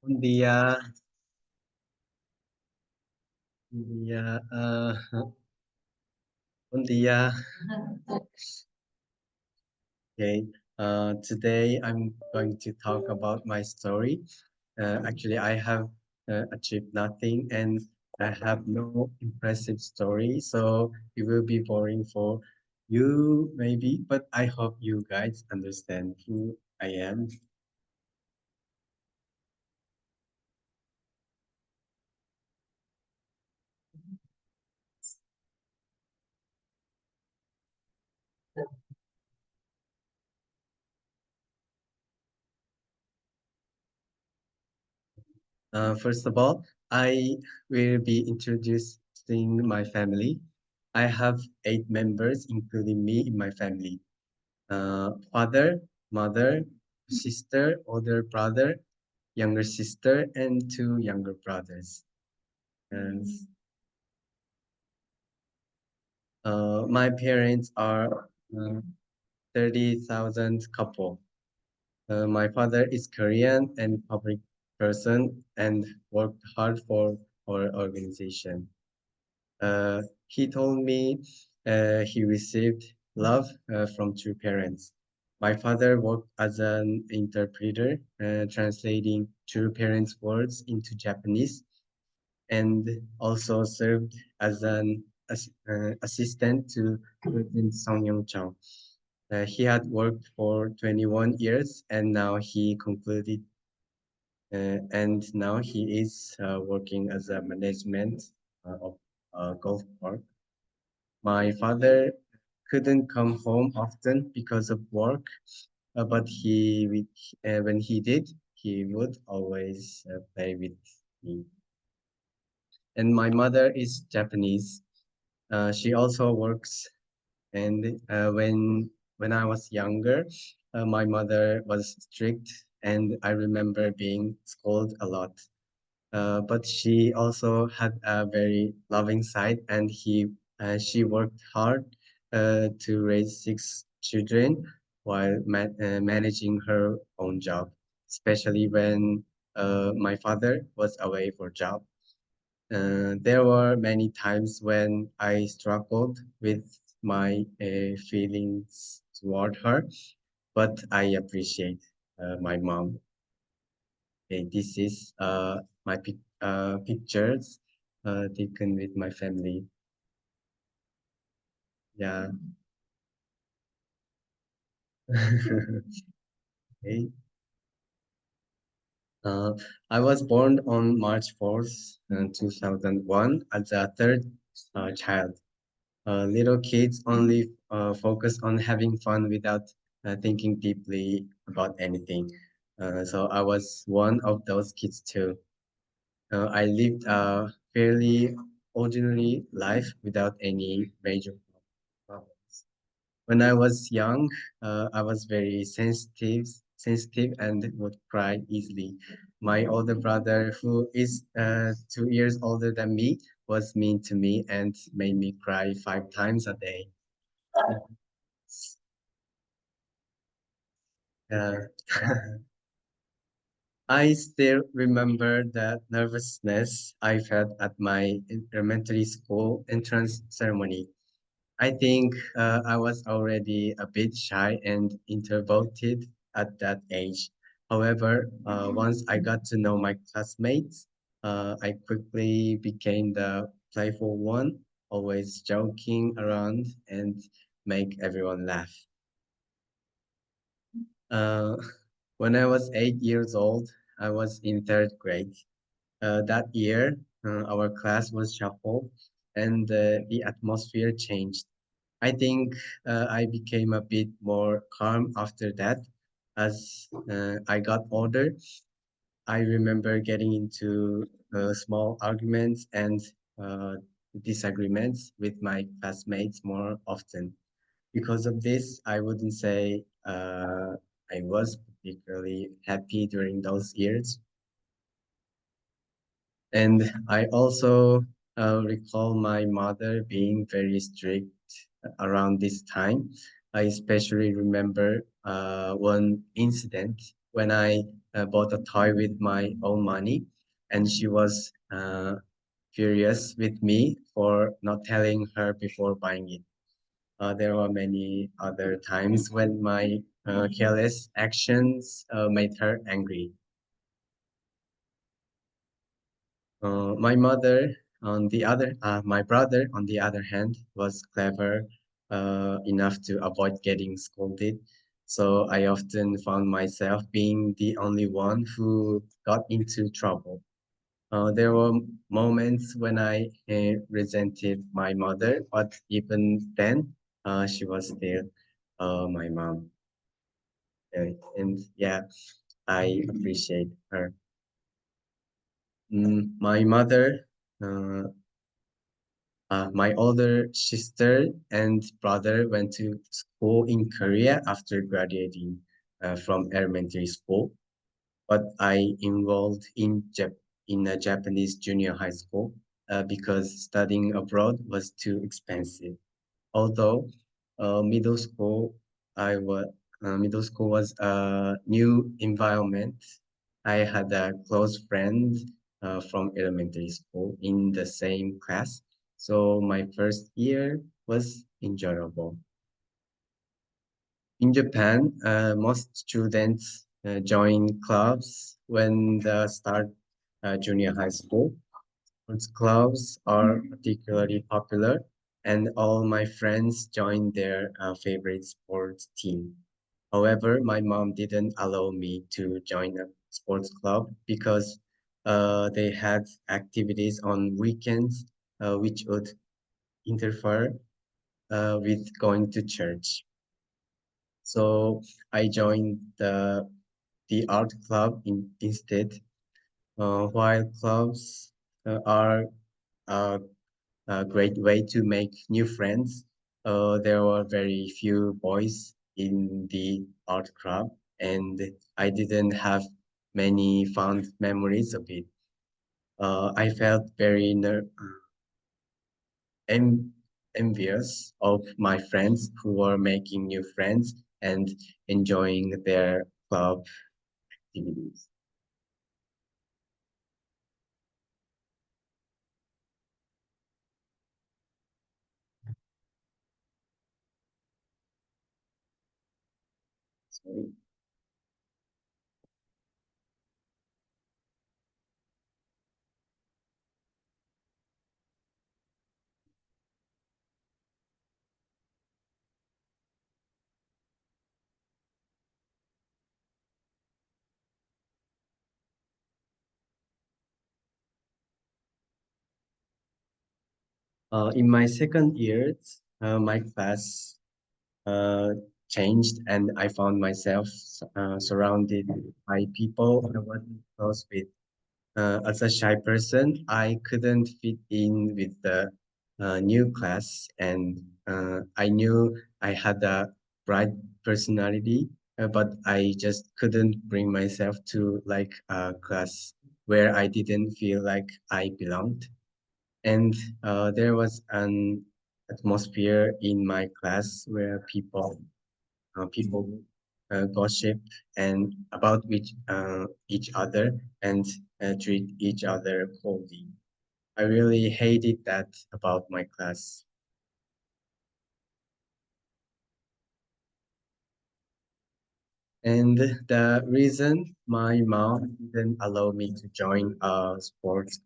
Bom dia, bom dia, bom dia. Okay, today I'm going to talk about my story. Actually, I have achieved nothing and I have no impressive story, so it will be boring for you maybe, but I hope you guys understand who I am. First of all, I will be introducing my family. I have 8 members, including me in my family. Father, mother, sister, older brother, younger sister, and 2 younger brothers. And my parents are 30,000 couple. My father is Korean and public person and worked hard for our organization. He told me he received love from 2 parents. My father worked as an interpreter, translating 2 parents' words into Japanese, and also served as an assistant to President Song Yong-chang. He had worked for 21 years, and now he is working as a management of a golf park. My father couldn't come home often because of work, but when he did, he would always play with me. And my mother is Japanese. She also works, and when I was younger, my mother was strict, and I remember being scolded a lot. But she also had a very loving side, and she worked hard to raise 6 children while managing her own job, especially when my father was away for job. There were many times when I struggled with my feelings toward her, but I appreciate my mom. Okay, this is my pictures taken with my family. Yeah. Okay. Uh, I was born on March 4th, 2001, as a third child. Little kids only focus on having fun without thinking deeply about anything. So I was one of those kids too. I lived a fairly ordinary life without any major problems. When I was young, I was very sensitive and would cry easily. My older brother, who is 2 years older than me, was mean to me and made me cry 5 times a day. Uh, I still remember the nervousness I felt at my elementary school entrance ceremony. I think I was already a bit shy and introverted at that age. However, once I got to know my classmates, I quickly became the playful one, always joking around and make everyone laugh. Uh, when I was 8 years old, I was in third grade. That year, our class was shuffled and the atmosphere changed. I think I became a bit more calm after that. As I got older, I remember getting into small arguments and uh, disagreements with my classmates more often. Because of this, I wouldn't say I was particularly happy during those years. And I also recall my mother being very strict around this time. I especially remember one incident. when I bought a toy with my own money, and she was furious with me for not telling her before buying it. There were many other times when my careless actions made her angry. My brother, on the other hand, was clever enough to avoid getting scolded. So I often found myself being the only one who got into trouble. There were moments when I resented my mother, but even then, she was still my mom. And yeah, I appreciate her. My mother, uh, my older sister and brother went to school in Korea after graduating from elementary school, but I enrolled in a Japanese junior high school because studying abroad was too expensive. Although uh, middle school, I was middle school was a new environment. I had a close friend from elementary school in the same class, so my first year was enjoyable. In Japan, most students join clubs when they start junior high school. Sports clubs are particularly popular, and all my friends joined their favorite sports team. However, my mom didn't allow me to join a sports club because they had activities on weekends, which would interfere with going to church. So I joined the art club instead. While clubs are uh, a great way to make new friends. There were very few boys in the art club, and I didn't have many fond memories of it. I felt very en envious of my friends who were making new friends and enjoying their club activities. Sorry. In my second year, my class uh, changed and I found myself surrounded by people I wasn't close with. As a shy person, I couldn't fit in with the new class, and I knew I had a bright personality, but I just couldn't bring myself to like a class where I didn't feel like I belonged. And there was an atmosphere in my class where people gossip and about each other and treat each other coldly. I really hated that about my class. And the reason my mom didn't allow me to join a sports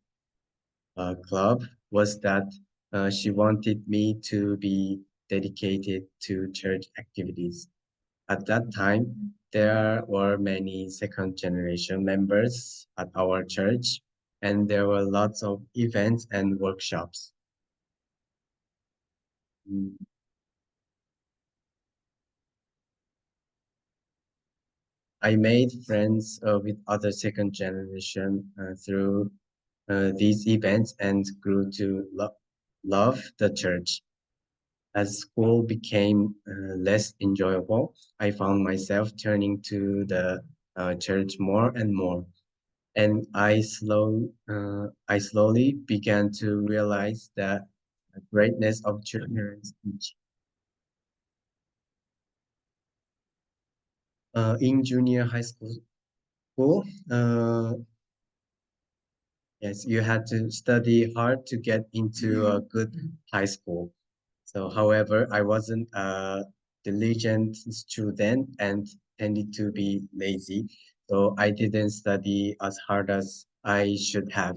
club was that she wanted me to be dedicated to church activities. At that time, there were many second generation members at our church, and there were lots of events and workshops. Mm, I made friends with other second generation through these events and grew to love the church. As school became less enjoyable, I found myself turning to the church more and more. And I slowly began to realize the greatness of children's speech. In junior high school, school, yes, you had to study hard to get into a good high school. So, however, I wasn't a diligent student and tended to be lazy. So I didn't study as hard as I should have.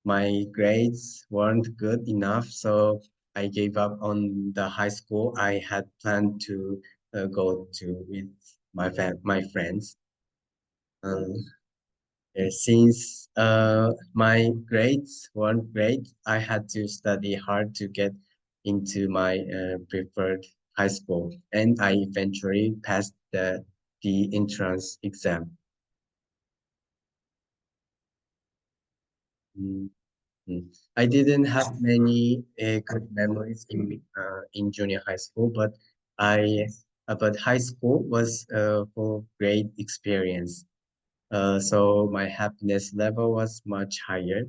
My grades weren't good enough, so I gave up on the high school I had planned to go to with my friends. Um, since my grades weren't great, I had to study hard to get into my preferred high school, and I eventually passed the entrance exam. Mm, mm. I didn't have many good memories in junior high school, I but high school was for great experience. So my happiness level was much higher.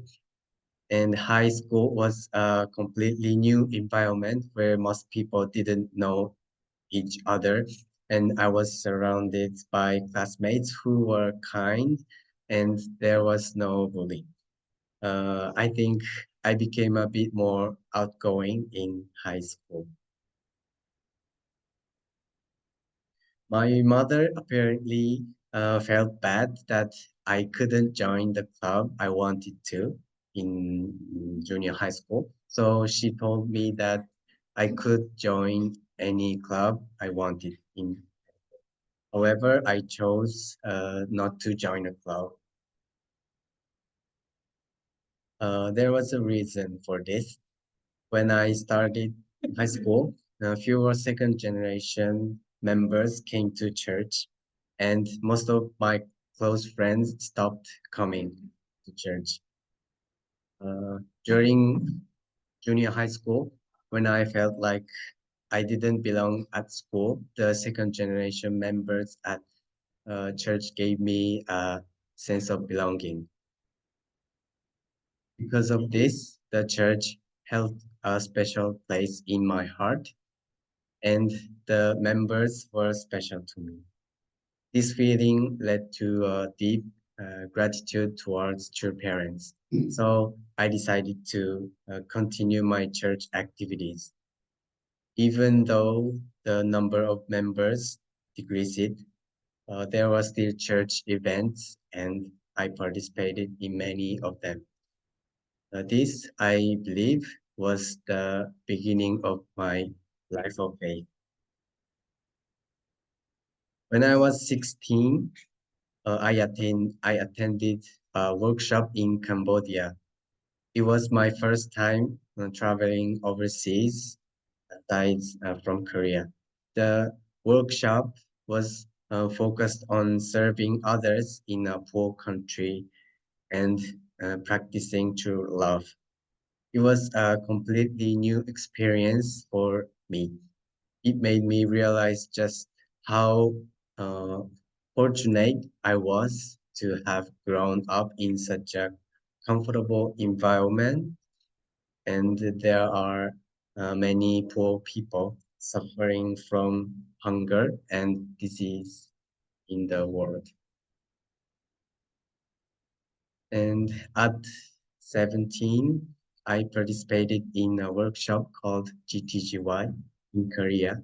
And high school was a completely new environment where most people didn't know each other. And I was surrounded by classmates who were kind, and there was no bullying. I think I became a bit more outgoing in high school. My mother apparently felt bad that I couldn't join the club I wanted to in junior high school. So she told me that I could join any club I wanted in. However, I chose not to join a club. There was a reason for this. When I started high school, fewer second generation members came to church, and most of my close friends stopped coming to church. During junior high school, when I felt like I didn't belong at school, the second generation members at church gave me a sense of belonging. Because of this, the church held a special place in my heart, and the members were special to me. This feeling led to a deep gratitude towards true parents. So I decided to continue my church activities. Even though the number of members decreased, there were still church events, and I participated in many of them. This, I believe, was the beginning of my life of faith. When I was 16, I attended a workshop in Cambodia. It was my first time traveling overseas aside from Korea. The workshop was focused on serving others in a poor country and practicing true love. It was a completely new experience for me. It made me realize just how uh, fortunate I was to have grown up in such a comfortable environment. And there are many poor people suffering from hunger and disease in the world. And at 17, I participated in a workshop called GTGY in Korea.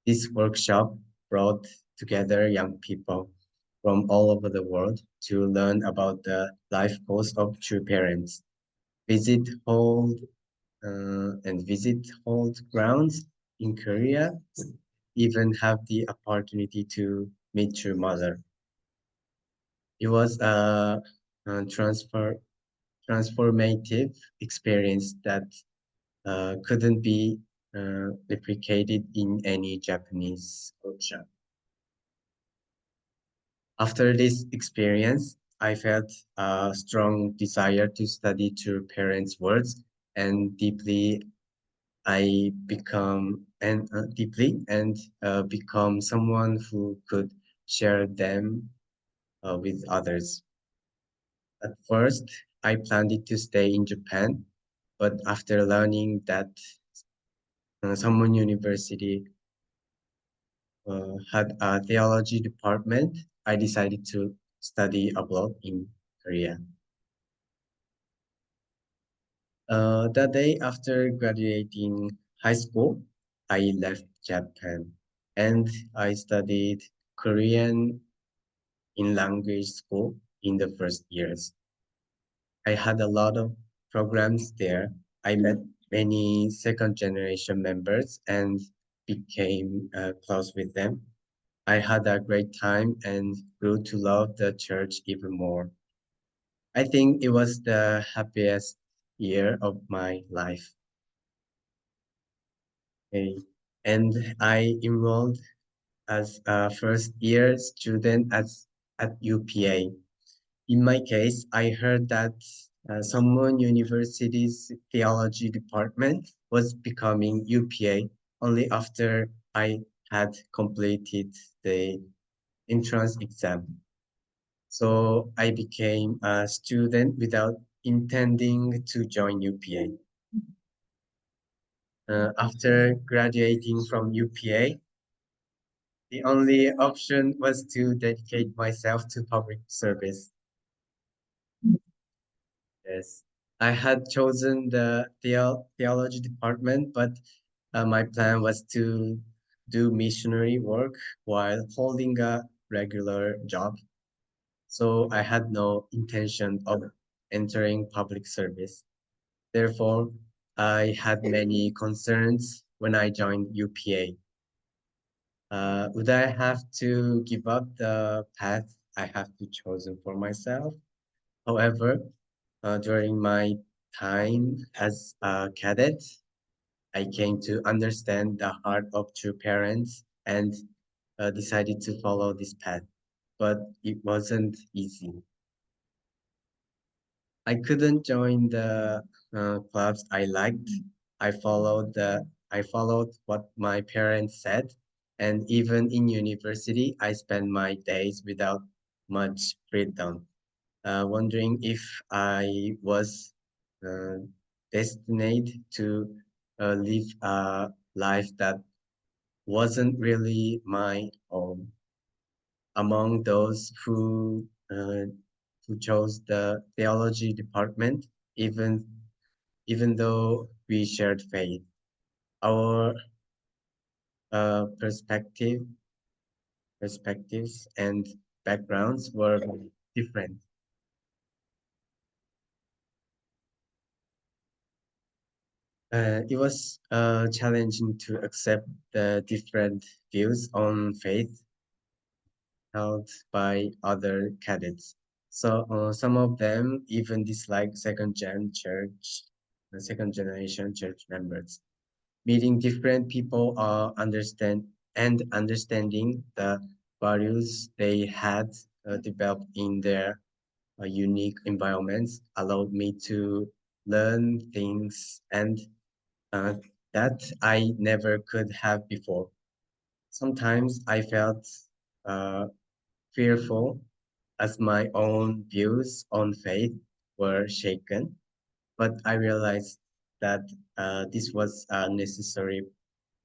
This workshop brought together young people from all over the world to learn about the life course of true parents, visit hold visit hold grounds in Korea, even have the opportunity to meet your mother. It was a transformative experience that couldn't be replicated in any Japanese workshop. After this experience, I felt a strong desire to study to parents' words and deeply and become someone who could share them with others. At first, I planned to stay in Japan, but after learning that someone university had a theology department, I decided to study abroad in Korea. The day after graduating high school, I left Japan and I studied Korean in language school in the first years. I had a lot of programs there. I met many second generation members and became close with them. I had a great time and grew to love the church even more. I think it was the happiest year of my life. Okay. And I enrolled as a first year student at UPA. In my case, I heard that Someone University's theology department was becoming UPA only after I had completed the entrance exam. So I became a student without intending to join UPA. After graduating from UPA, the only option was to dedicate myself to public service. Yes, I had chosen the theology department, but my plan was to do missionary work while holding a regular job. So I had no intention of entering public service. Therefore, I had many concerns when I joined UPA. Would I have to give up the path I have to chosen for myself? However, during my time as a cadet, I came to understand the heart of true parents and decided to follow this path. But it wasn't easy. I couldn't join the clubs I liked. I followed what my parents said, and even in university, I spent my days without much freedom, wondering if I was uh, destined to live a life that wasn't really my own. Among those who chose the theology department, even even though we shared faith, our uh, perspective perspectives and backgrounds were different. It was challenging to accept the different views on faith held by other cadets. So some of them even dislike second generation church members. Meeting different people understanding the values they had developed in their unique environments allowed me to learn things and uh, that I never could have before. Sometimes I felt uh, fearful as my own views on faith were shaken, but I realized that this was a necessary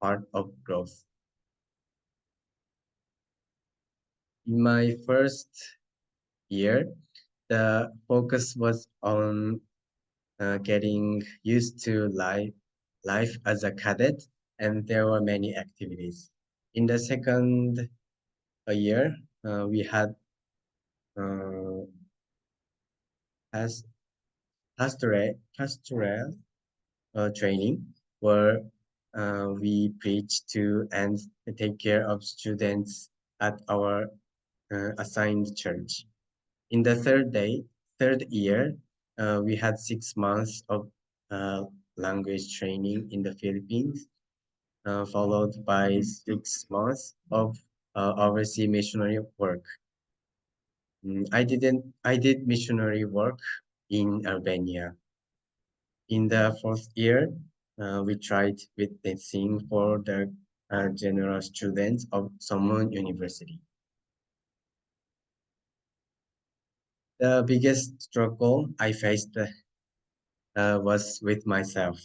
part of growth. In my first year, the focus was on getting used to life as a cadet, and there were many activities. In the second year, we had uh, pas- pastoral training where we preach to and take care of students at our assigned church. In the third year, we had 6 months of uh, language training in the Philippines, followed by 6 months of overseas missionary work. I did missionary work in Albania. In the fourth year, we tried witnessing for the general students of Sommon University. The biggest struggle I faced was with myself.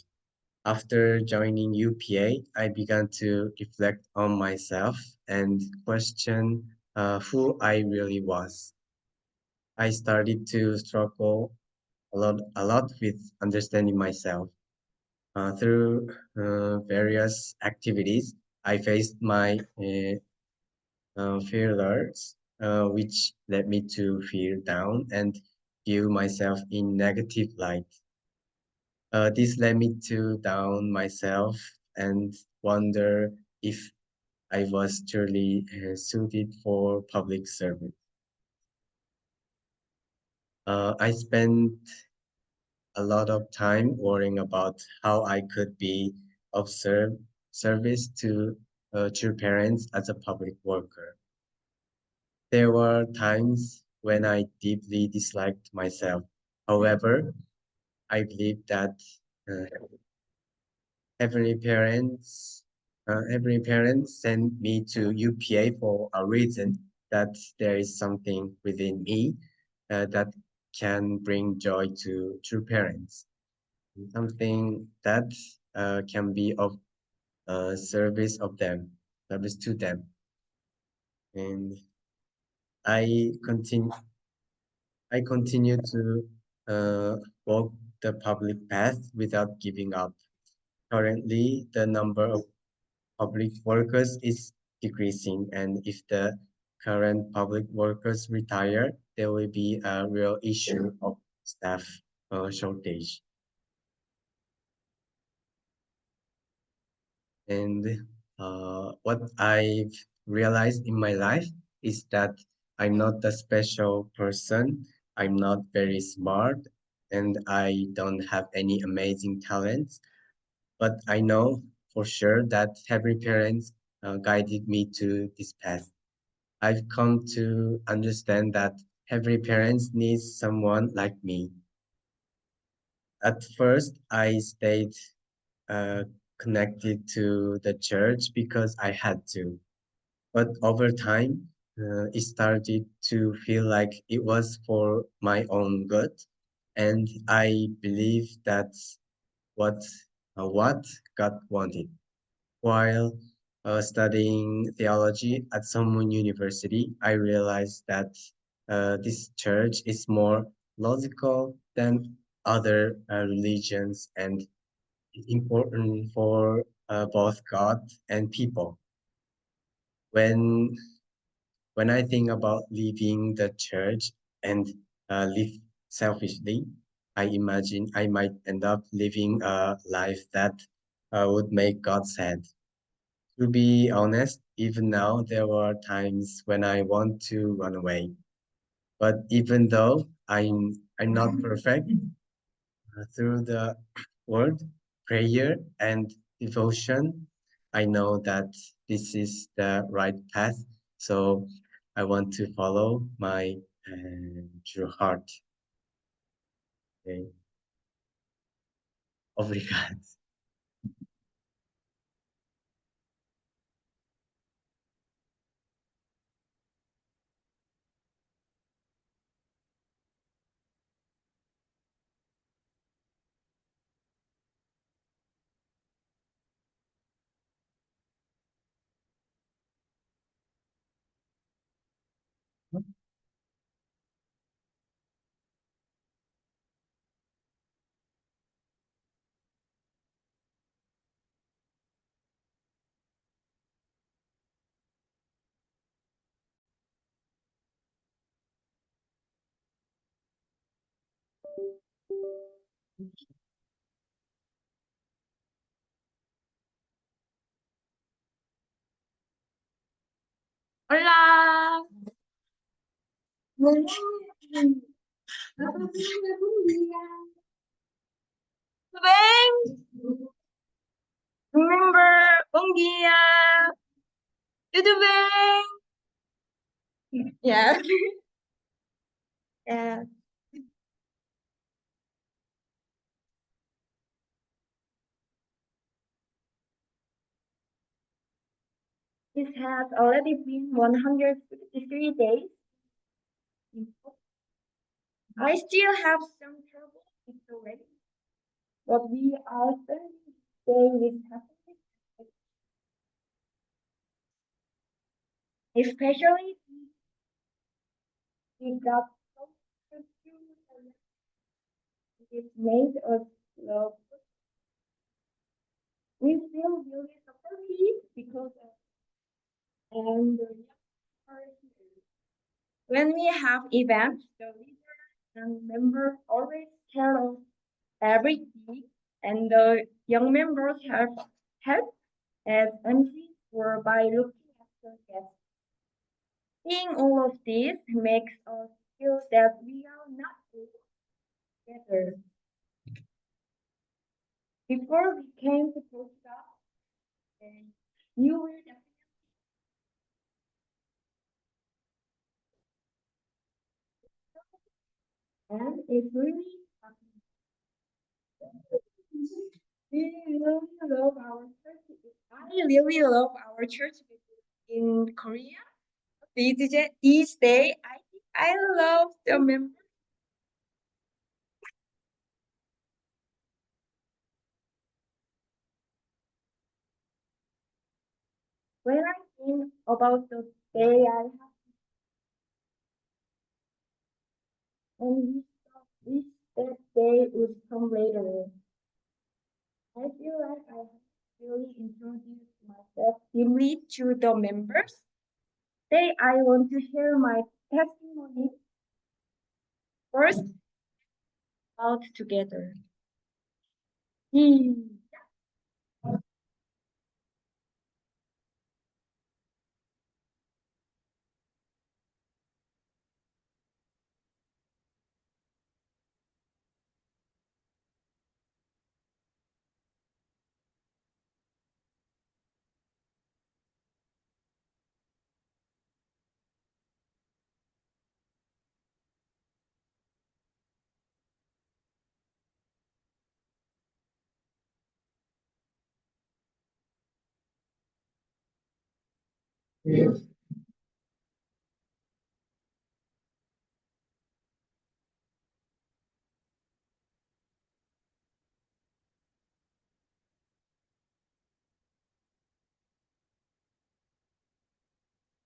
After joining UPA, I began to reflect on myself and question who I really was. I started to struggle a lot with understanding myself. Through various activities, I faced my fears, which led me to feel down and view myself in negative light. This led me to down myself and wonder if I was truly suited for public service. I spent a lot of time worrying about how I could be of service to parents as a public worker. There were times when I deeply disliked myself. However, I believe that uh, every parents every parent sent me to UPA for a reason, that there is something within me that can bring joy to true parents, something that can be of service to them. And I continue I continue to walk the public path without giving up. Currently, the number of public workers is decreasing, and if the current public workers retire, there will be a real issue of staff shortage. And what I've realized in my life is that I'm not a special person. I'm not very smart, and I don't have any amazing talents. But I know for sure that every parent guided me to this path. I've come to understand that every parent needs someone like me. At first, I stayed uh, connected to the church because I had to. But over time, it started to feel like it was for my own good. And I believe that's what, what God wanted. While studying theology at someone university, I realized that this church is more logical than other religions and important for both God and people. When when I think about leaving the church and live selfishly, I imagine I might end up living a life that would make God sad. To be honest, even now there are times when I want to run away. But even though I'm not perfect, through the word, prayer, and devotion, I know that this is the right path. So I want to follow my true heart. Okay. Obrigado. Hola. Tudo bem? Remember, bom dia. Tudo bem? Yeah. Yeah. This has already been 153 days. I still have some trouble with the way, but we are spending the day with happiness, especially we got It made us love. We feel really supportive because of and the when we have events, the leader and member always care of everything, and the young members have help as MC or by looking after guests. Seeing all of this makes us feel that we are not all together. Before we came to Portugal, and you were and it really we really love our church. I really love our church in Korea. Each day, I love the members. When I think about the day I have and wish that day would come later. I feel like I have really introduced myself deeply to the members. Today I want to share my testimony first out together. Hmm.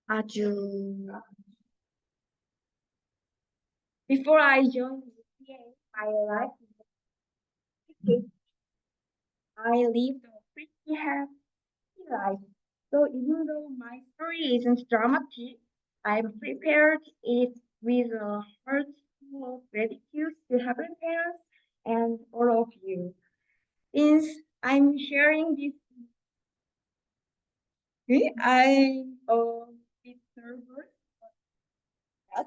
아주 before I joined UPA, my life was I lived a pretty happy life. So even though my story isn't dramatic, I'm prepared it with a heart full of gratitude to Heavenly Parents and all of you. Since I'm sharing this, I'm a bit nervous. But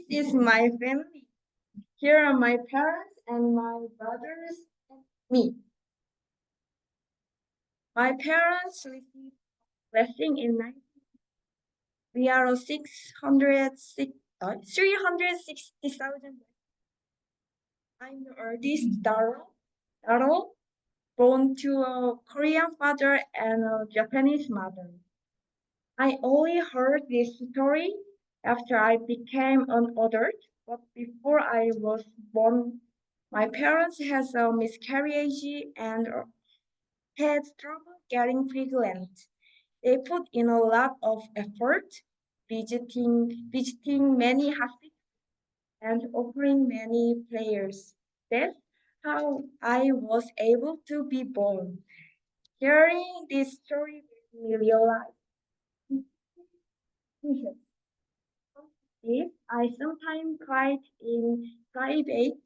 this is my family. Here are my parents and my brothers and me. My parents received blessing in 19. We are a 360,000. I'm the eldest daughter, born to a Korean father and a Japanese mother. I only heard this story after I became an adult, but before I was born, my parents had a miscarriage and had trouble getting pregnant. They put in a lot of effort, visiting many hospitals and offering many prayers. That's how I was able to be born. Hearing this story made me realize if I sometimes cried in private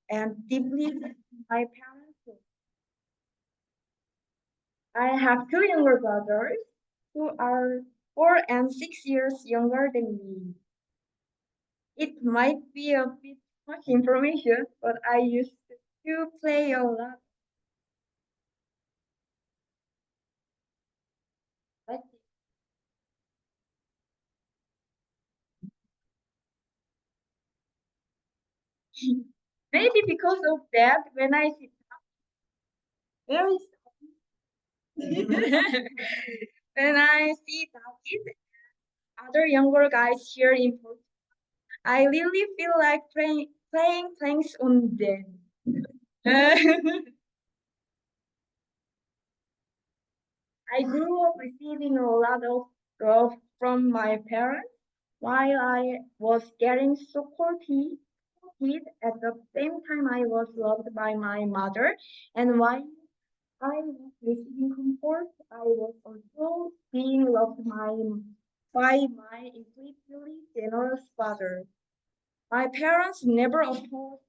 and deeply with my parents. I have two younger brothers who are 4 and 6 years younger than me. It might be a bit much information, but I used to play a lot. Like maybe because of that, when I when I see David, other younger guys here in Portugal, I really feel like playing pranks on them. I I grew up receiving a lot of love from my parents while I was getting supported. At the same time, I was loved by my mother, and while I was receiving comfort, I was also being loved by my incredibly generous father. My parents never opposed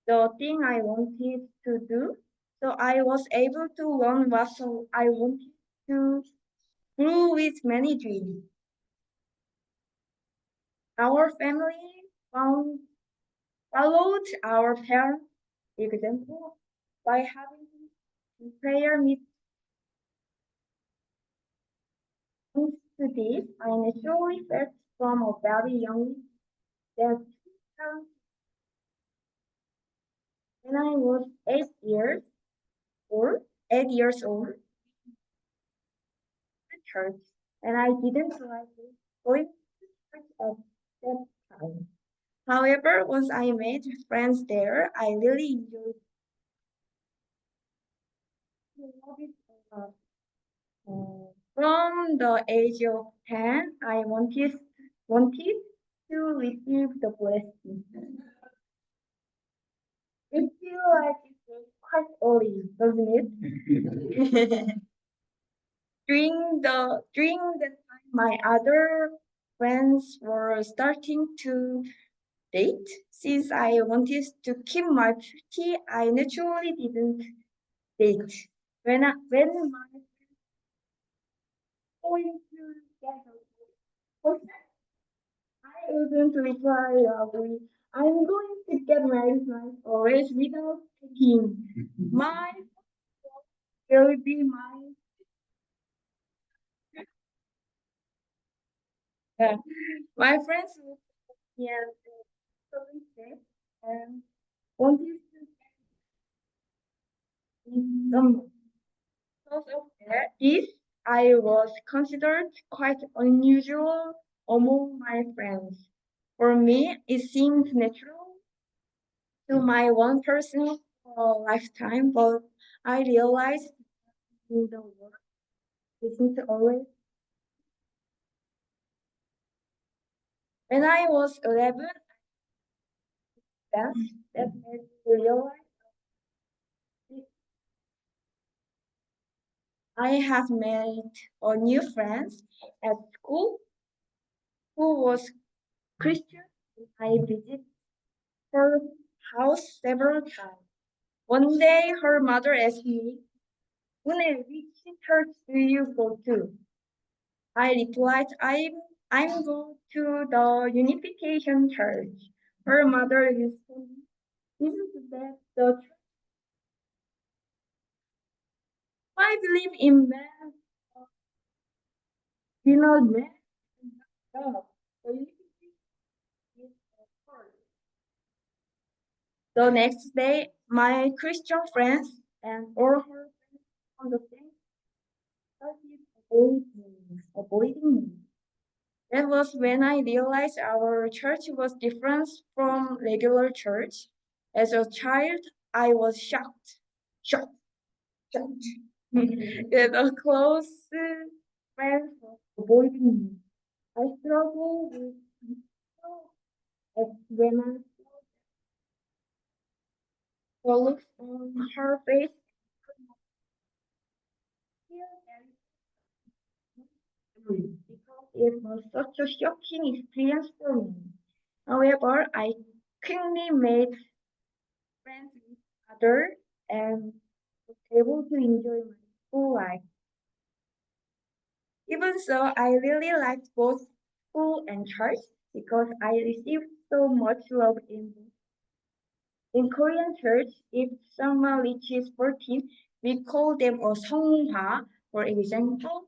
the thing I wanted to do, so I was able to learn what I wanted to do with many dreams. Our family followed our parents' example by having prayer meetings to this. I naturally felt from a very young age that parents, when I was 8 years old, to church, and I didn't like going to church at that time. However, once I made friends there, I really enjoyed it a lot. From the age of 10, I wanted to receive the blessing. It feels like it was quite early, doesn't it? During the time, my other friends were starting to date. Since I wanted to keep my purity, I naturally didn't date. When my going to get a boyfriend, I wouldn't reply lovely. I'm going to get married like always without thinking. My will be my yeah. My friends would be so safe and wanted to meet someone. Because of this, I was considered quite unusual among my friends. For me, it seemed natural to my one person for a lifetime, but I realized in the world isn't always. When I was 11, that made me realize I have made a new friends at school who was Christian. I visited her house several times. One day, her mother asked me, "Une, which church do you go to?" I replied, I'm going to the Unification Church. Her mother responded, "Isn't that the church I believe in man? You know, man and God. The Unification is the church." The next day, my Christian friends and all her friends on the same started avoiding me. That was when I realized our church was different from regular church. As a child, I was shocked, shocked that a close friend was avoiding me. I struggled with it when I saw the looks on her face. Because it was such a shocking experience for me. However, I quickly made friends with others and was able to enjoy my school life. Even so, I really liked both school and church because I received so much love in both. In Korean church, if someone reaches 14, we call them a 성화. For example,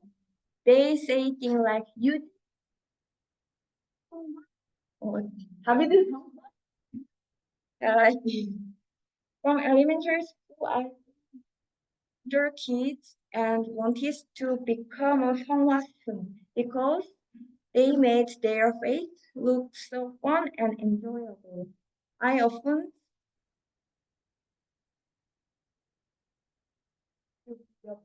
they say things like you or David 성화. From elementary school, I older kids and wanted to become a 성화 soon because they made their faith look so fun and enjoyable. I often took the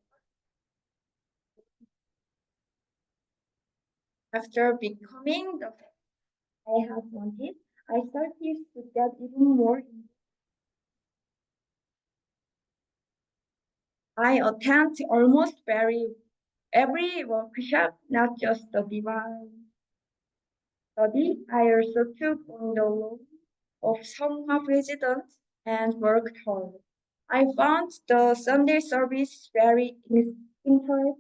After becoming the I have wanted, I started to get even more. I attend almost every workshop, not just the divine study. I also took on the loan of some of residents and worked hard. I found the Sunday service very interesting.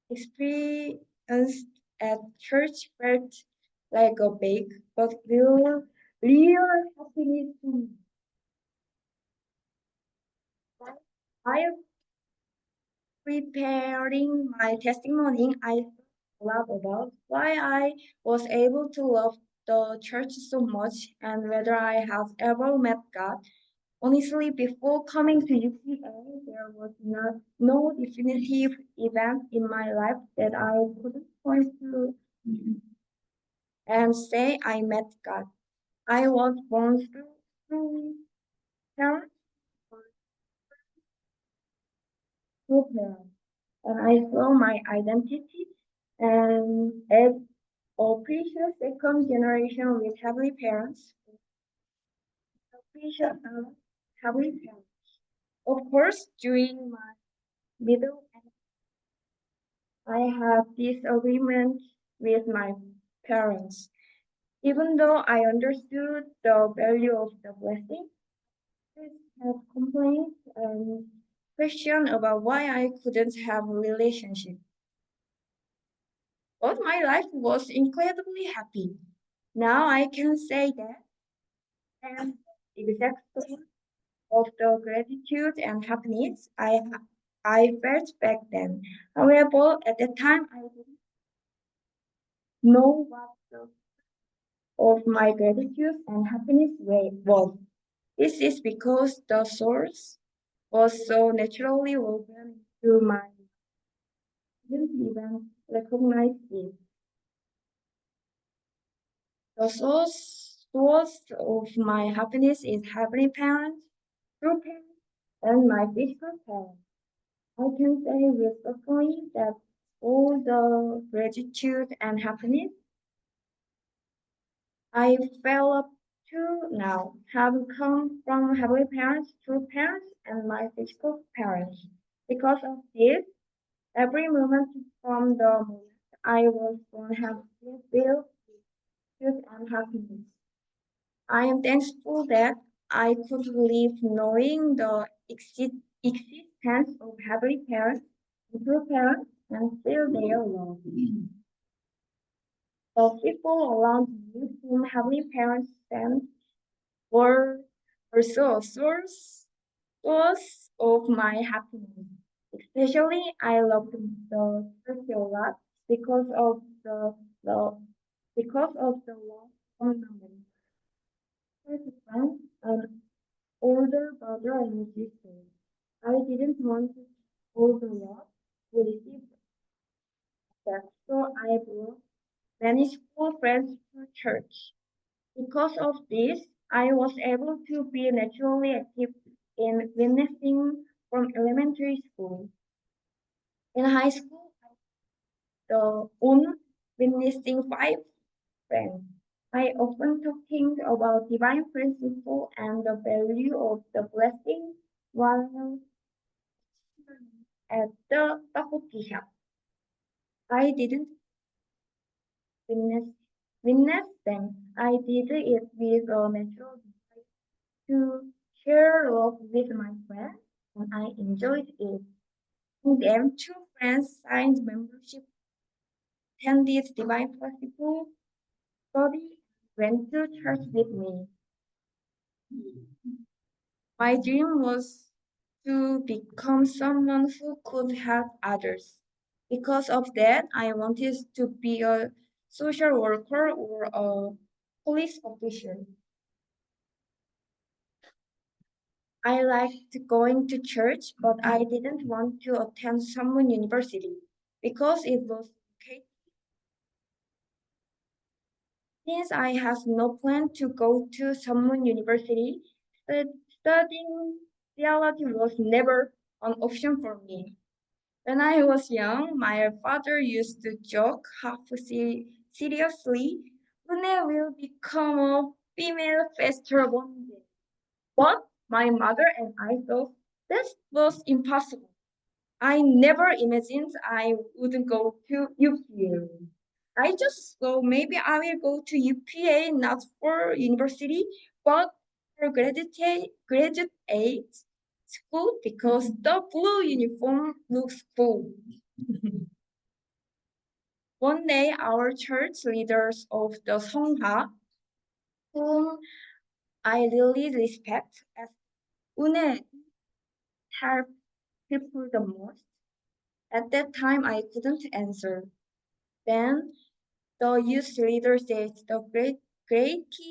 Experience at church felt like a bake, but real happiness to me. While preparing my testimony, I thought a lot about why I was able to love the church so much and whether I have ever met God. Honestly, before coming to UPA, there was no definitive event in my life that I could point to and say I met God. I was born through parents, through parents, and I saw my identity and as a precious second generation with heavenly parents, precious heavenly parents. Of course, during my middle, I had disagreements with my parents. Even though I understood the value of the blessing, I have complaints and questions about why I couldn't have a relationship. But my life was incredibly happy. Now I can say that I am exactly of the gratitude and happiness I felt back then. However, at the time I didn't know what the of my gratitude and happiness was. This is because the source was so naturally woven into my didn't even recognize it. The source of my happiness is heavenly parents, true parents, and my physical parents. I can say with certainty that all the gratitude and happiness I feel up to now have come from heavenly parents, true parents, and my physical parents. Because of this, every moment from the moment I was born has been filled with truth and happiness. I am thankful that I could live knowing the existence of heavenly parents and true parents and feel their love. The people around me whom heavenly parents sent were also a source of my happiness. Especially, I loved the church a lot because of the because of the love from the church friends and older brother and sister. I didn't want to hold the love to receive that, so I brought many school friends to church. Because of this, I was able to be naturally active in witnessing from elementary school. In high school, the own witnessing five friends. I often talking about divine principle and the value of the blessing while at the tteokbokki shop. I didn't witness witness them. I did it with a natural desire to share love with my friends, and I enjoyed it. And them two friends signed membership, attended divine festival, study, went to church with me. My dream was to become someone who could help others. Because of that, I wanted to be a social worker or a police officer. I liked going to church, but I didn't want to attend someone university because it was okay. Since I have no plan to go to someone university, studying theology was never an option for me. When I was young, my father used to joke seriously, Une will become a female pastor one day. But my mother and I thought that was impossible. I never imagined I would go to UPA. I just thought maybe I will go to UPA not for university, but for graduate school because the blue uniform looks cool. One day, our church leaders of the Songha, whom I really respect, asked Une help people the most. At that time, I couldn't answer. Then the youth leader said the greatest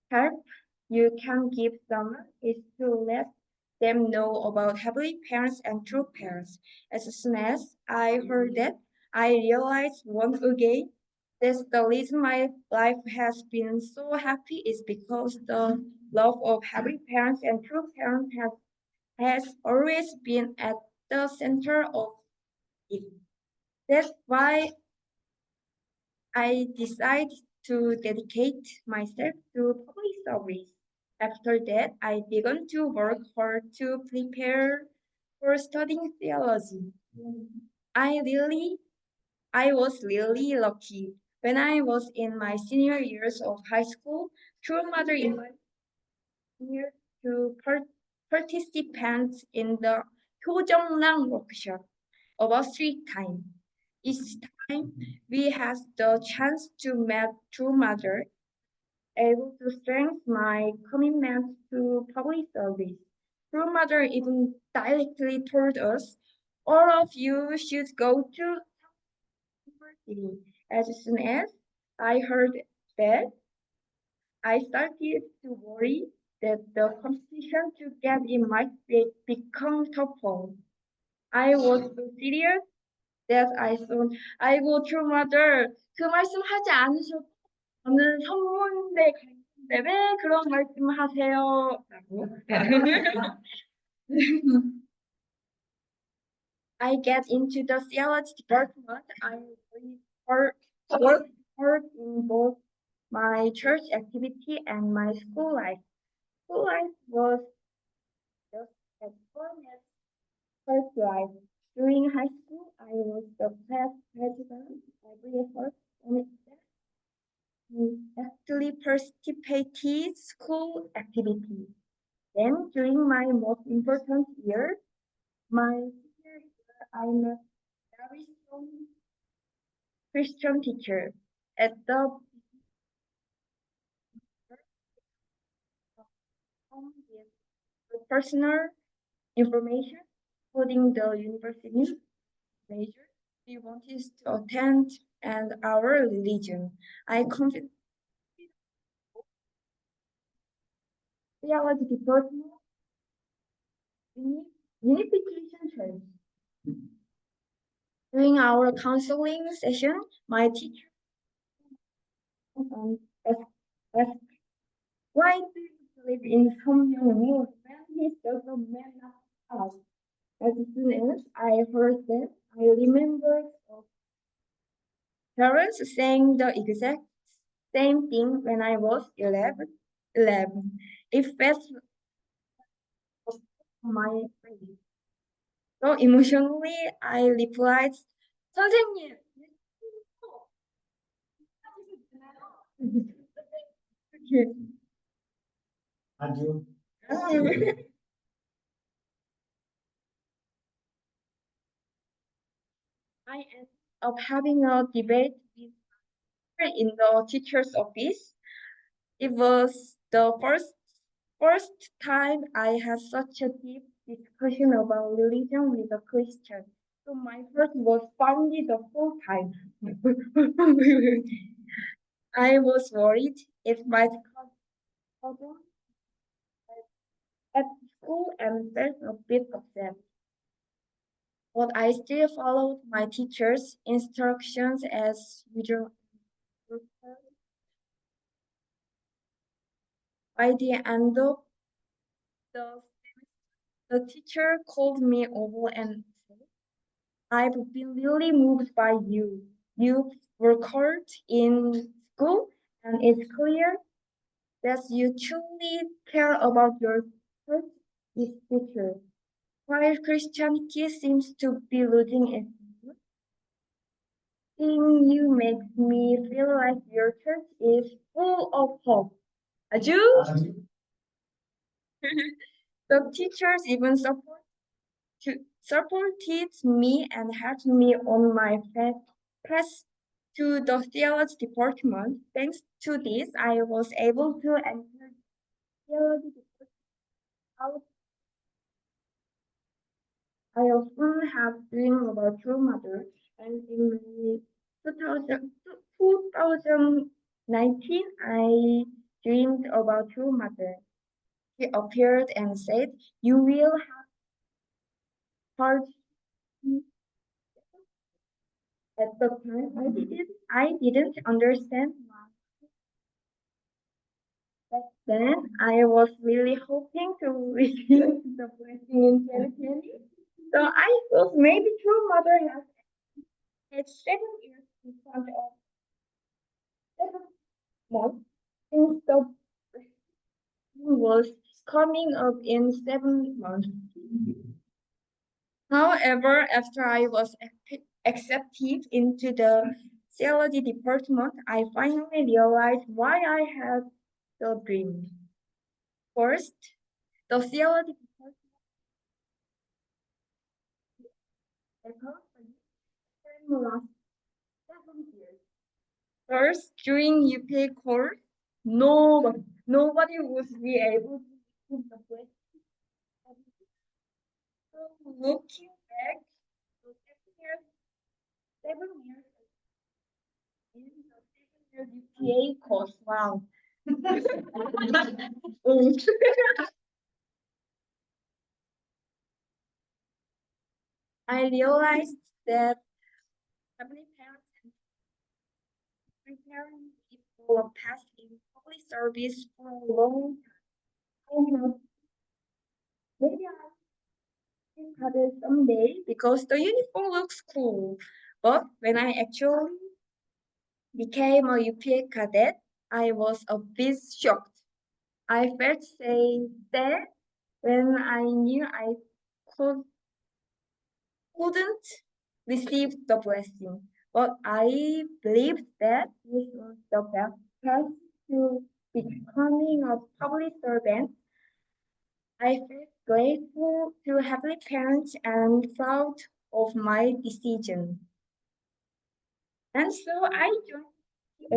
help you can give someone is to let them know about heavenly parents and true parents. As soon as I heard that, I realized once again that the reason my life has been so happy is because the love of heavenly parents and true parents has always been at the center of it. That's why I decided to dedicate myself to public service. After that, I began to work hard to prepare for studying theology. I really, I was really lucky. When I was in my senior years of high school, True Mother invited me to participate in the 효정랑 workshop about 3 times. Each time we had the chance to meet True Mother, able to strengthen my commitment to public service. True Mother even directly told us, all of you should go to university. As soon as I heard that, I started to worry that the competition to get in might become tougher. I was so serious that I thought, 아이고, True Mother, 그 말씀 하지 않으셔도 저는 성문대 갈 건데 왜 그런 말씀 하세요? 라고. I get into the theology department. I worked hard in both my church activity and my school life. School life was just as fun as church life. During high school, I was the class president every effort and actually participated school activity. Then, during my most important year, my senior year, I met very strong Christian teacher at the with personal information, including the university major we wanted to attend and our religion. I confidently theology department unification church. During our counseling session, my teacher asked, why do you believe in something new when he's just a man of us? As soon as I heard that, I remembered of parents saying the exact same thing when I was 11. It felt my face. So emotionally, I replied, 선생님, 아주 I ended up having a debate with her in the teacher's office. It was the first time I had such a deep discussion about religion with a Christian. So my heart was pounding the whole time. I was worried it might cause problems at school and felt a bit upset. But I still followed my teacher's instructions as usual. By the end of the The teacher called me over and said, I've been really moved by you. You work hard in school, and it's clear that you truly care about your church is future. While Christianity seems to be losing its roots, seeing you makes me feel like your church is full of hope. 아주? The teachers even supported me and helped me on my path to the theology department. Thanks to this, I was able to enter theology department. I often have dreamed about true mother, and in 2019, I dreamed about true mother. She appeared and said, "You will have hard." At the time, I didn't understand why. Back then, I was really hoping to receive the blessing in 2020. So I thought maybe true mother has had 7 years in front of 7 months since the blessing was coming up in 7 months. However, after I was accepted into the theology department, I finally realized why I had the dream. First, the theology department last 7 years. First, during UPA course, nobody would be able to receive the blessing. So looking back, the 7 years in the 7 year UPA course, wow. I realized that family parents and preparing people of past in public service for a long time. Maybe I think have it someday because the uniform looks cool. But when I actually became a UPA cadet, I was a bit shocked. I felt sad when I knew I could, couldn't receive the blessing. But I believed that this was the best path to becoming a public servant. I felt grateful to Heavenly Parents and proud of my decision. And so I joined a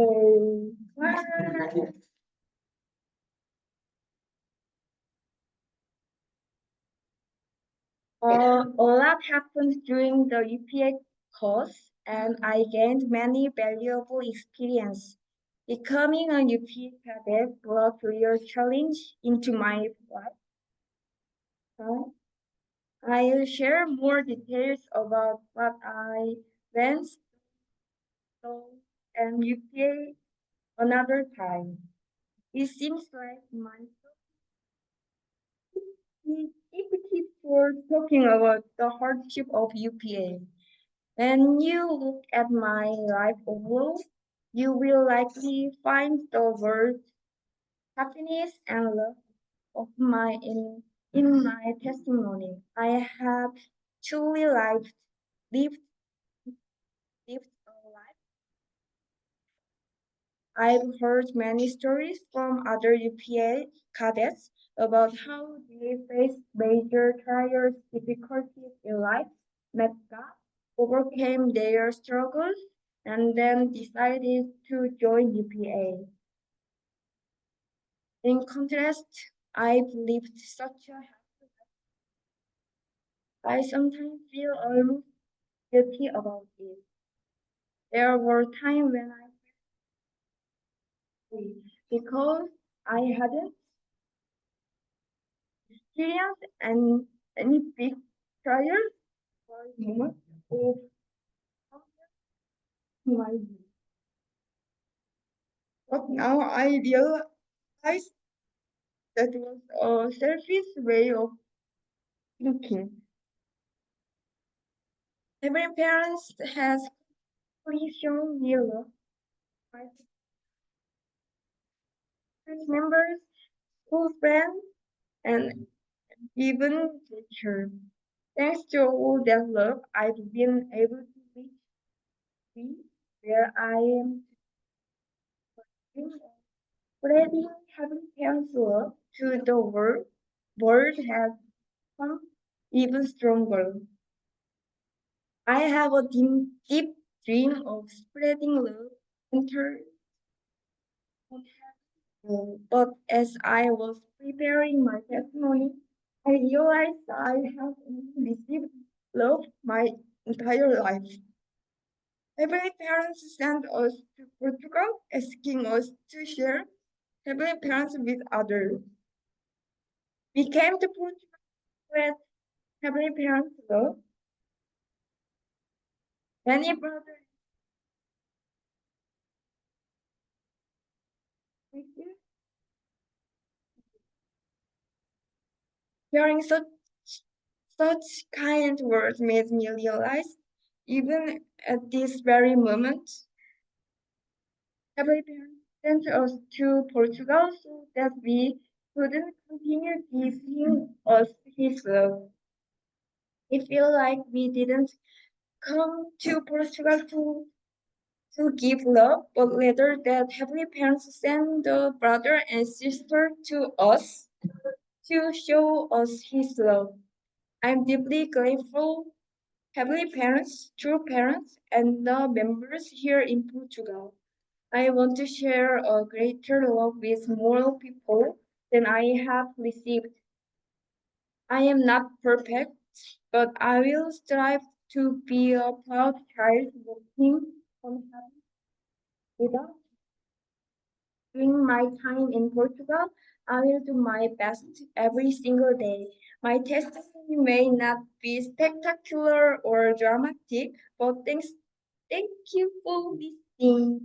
class. A lot happened during the UPA course, and I gained many valuable experience. Becoming a UPA cadet brought real challenge into my life. I'll share more details about what I went through and UPA another time. It seems like my EPT for talking about the hardship of UPA. When you look at my life overall, you will likely find the words happiness and love of my in my testimony. I have truly lived a life. I've heard many stories from other UPA cadets about how they faced major trials, difficulties in life, met God, overcame their struggles, and then decided to join UPA. In contrast, I've lived such a happy life. I sometimes feel almost guilty about it. There were times when I felt because I hadn't experienced any big trials or moments of my life. But now I realize that was a selfish way of looking. Every parent has shown real love. Family members, school friends, and even teachers. Thanks to all that love, I've been able to reach where I am today. Spreading having parents' love to the world has become even stronger. I have a deep dream of spreading love into but as I was preparing my testimony, I realized I have only received love my entire life. Heavenly parents sent us to Portugal, asking us to share heavenly parents with others. We came to Portugal with heavenly parents' love. Many brothers hearing such kind words made me realize, even at this very moment, heavenly parents sent us to Portugal so that we couldn't continue giving us his love. It felt like we didn't come to Portugal to give love, but rather that heavenly parents sent the brother and sister to us to show us his love. I'm deeply grateful, heavenly parents, true parents, and the members here in Portugal. I want to share a greater love with more people than I have received. I am not perfect, but I will strive to be a proud child working on heaven without during my time in Portugal. I will do my best every single day. My testimony may not be spectacular or dramatic, but thank you for listening.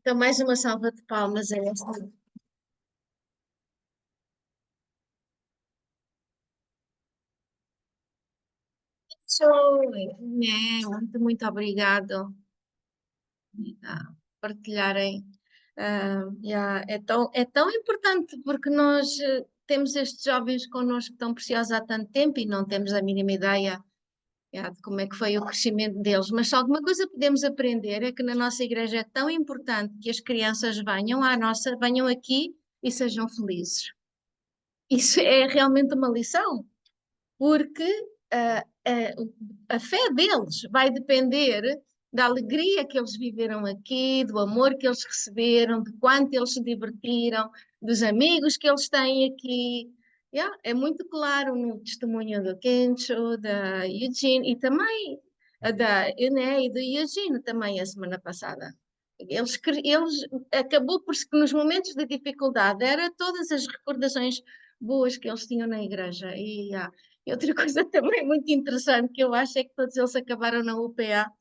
Então, mais uma salva de palmas a esta. Show, né? Muito obrigado por partilharem. É tão importante porque nós temos estes jovens connosco tão preciosos há tanto tempo e não temos a mínima ideia de como é que foi o crescimento deles. Mas se alguma coisa podemos aprender é que na nossa igreja é tão importante que as crianças venham aqui e sejam felizes. Isso é realmente uma lição, porque a fé deles vai depender da alegria que eles viveram aqui, do amor que eles receberam, de quanto eles se divertiram, dos amigos que eles têm aqui. É muito claro no testemunho do Kencho, da Eugene e também da Ené e do Eugene também a semana passada. Eles acabou por que nos momentos de dificuldade era todas as recordações boas que eles tinham na igreja. E outra coisa também muito interessante que eu acho é que todos eles acabaram na UPA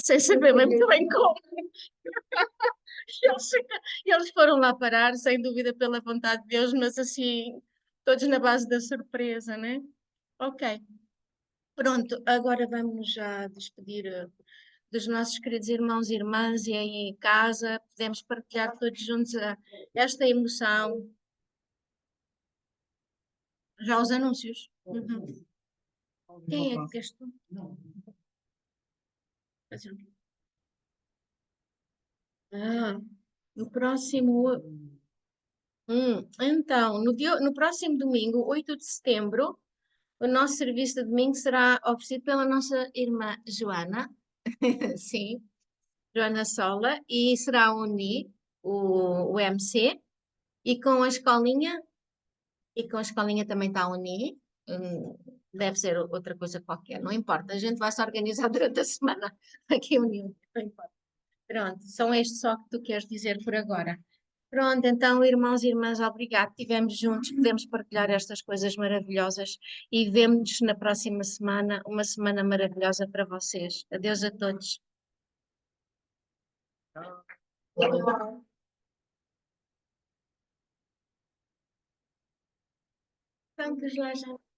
sem saber muito bem como. Eles, eles foram lá parar, sem dúvida pela vontade de Deus, mas assim, todos na base da surpresa, né? Ok. Pronto, agora vamos já despedir dos nossos queridos irmãos e irmãs e aí em casa podemos partilhar todos juntos esta emoção. Já os anúncios. Uhum. Quem é que queres tu? No próximo. Então, no próximo domingo, 8 de setembro, o nosso serviço de domingo será oferecido pela nossa irmã Joana, sim, Joana Sola, e será a Uni, o MC, e com a escolinha também está a Uni, deve ser outra coisa qualquer, não importa, a gente vai se organizar durante a semana aqui unido, não importa. Pronto, são estes só que tu queres dizer por agora. Pronto, então, irmãos e irmãs, obrigado. Estivemos juntos, podemos partilhar estas coisas maravilhosas e vemo-nos na próxima semana, uma semana maravilhosa para vocês. Adeus a todos. Danke, Leute.